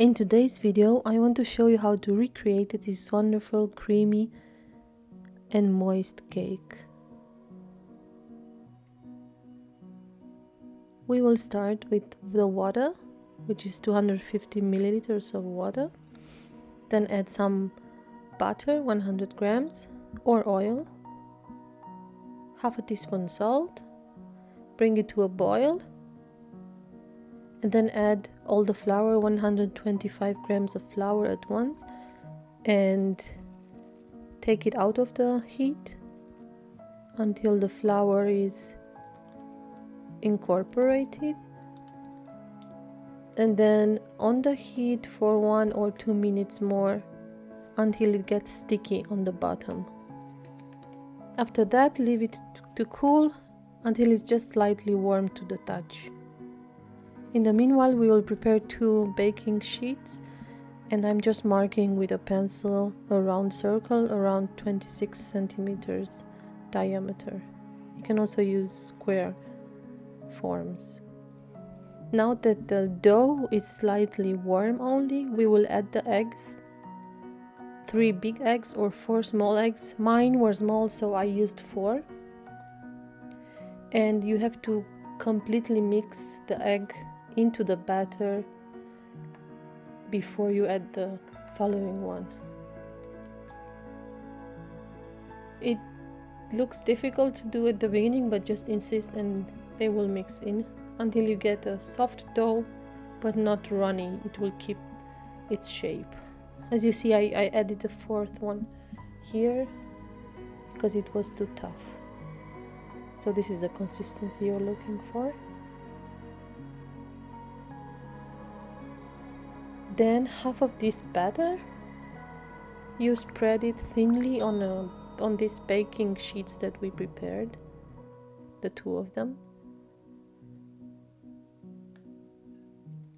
In today's video, I want to show you how to recreate this wonderful, creamy and moist cake. We will start with the water, which is 250 milliliters of water. Then add some butter, 100 grams, or oil, half a teaspoon salt, bring it to a boil, and then add all the flour, 125 grams of flour at once, and take it out of the heat until the flour is incorporated, and then on the heat for 1 or 2 minutes more until it gets sticky on the bottom. After that, leave it to cool until it's just slightly warm to the touch. In the meanwhile, we will prepare 2 baking sheets, and I'm just marking with a pencil a round circle around 26 centimeters diameter. You can also use square forms. Now that the dough is slightly warm only, we will add the eggs. 3 big eggs or 4 small eggs. Mine were small, so I used 4. And you have to completely mix the egg into the batter before you add the following one. It looks difficult to do at the beginning, but just insist and they will mix in until you get a soft dough but not runny. It will keep its shape. As you see, I added a 4th one here because it was too tough. So this is the consistency you're looking for. Then half of this batter, you spread it thinly on these baking sheets that we prepared, the 2 of them.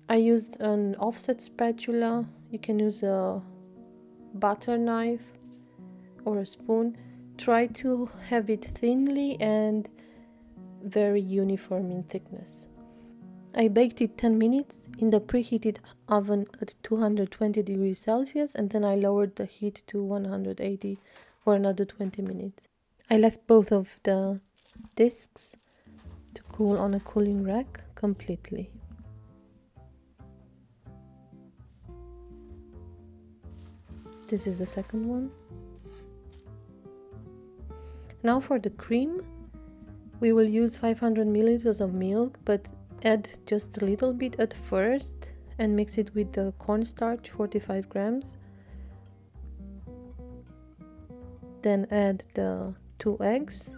I used an offset spatula. You can use a butter knife or a spoon. Try to have it thinly and very uniform in thickness. I baked it 10 minutes in the preheated oven at 220 degrees Celsius, and then I lowered the heat to 180 for another 20 minutes. I left both of the discs to cool on a cooling rack completely. This is the second one. Now for the cream, we will use 500 milliliters of milk, but add just a little bit at first and mix it with the cornstarch, 45 grams. Then add the 2 eggs.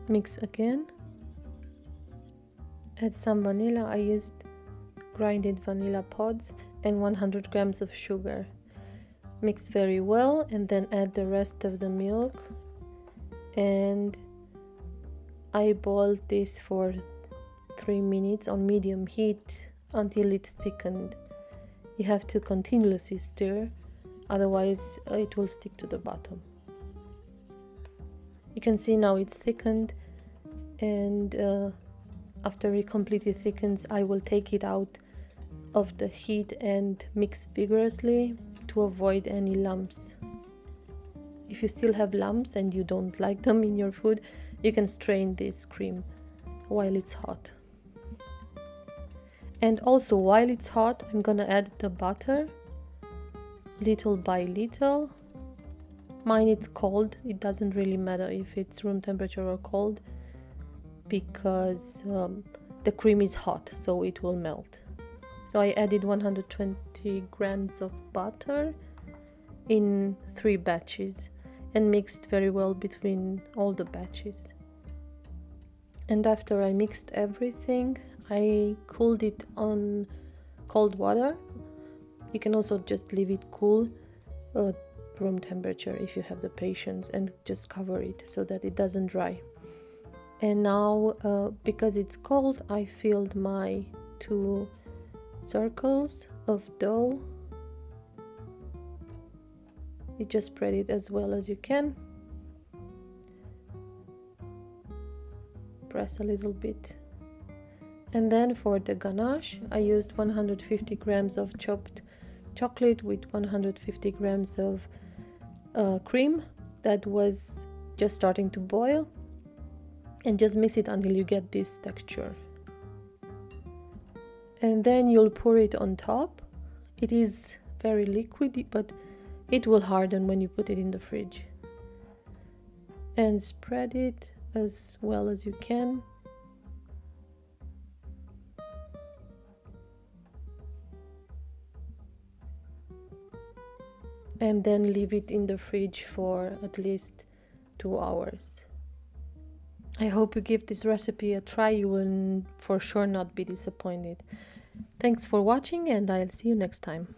Mix again. Add some vanilla. I used grinded vanilla pods and 100 grams of sugar. Mix very well and then add the rest of the milk, and I boiled this for 3 minutes on medium heat until it thickened. You have to continuously stir, otherwise it will stick to the bottom. You can see now it's thickened, and after it completely thickens, I will take it out of the heat and mix vigorously to avoid any lumps. If you still have lumps and you don't like them in your food, you can strain this cream while it's hot. And also while it's hot, I'm gonna add the butter little by little. Mine it's cold. It doesn't really matter if it's room temperature or cold, because the cream is hot, so it will melt. So I added 120 grams of butter in 3 batches and mixed very well between all the batches. And after I mixed everything, I cooled it on cold water. You can also just leave it cool at room temperature if you have the patience, and just cover it so that it doesn't dry. And now because it's cold, I filled my 2 circles of dough. You just spread it as well as you can. Press a little bit And then for the ganache, I used 150 grams of chopped chocolate with 150 grams of cream that was just starting to boil, and just mix it until you get this texture. And then you'll pour it on top. It is very liquidy, but it will harden when you put it in the fridge. And spread it as well as you can. And then leave it in the fridge for at least 2 hours. I hope you give this recipe a try. You will for sure not be disappointed. Thanks for watching, and I'll see you next time.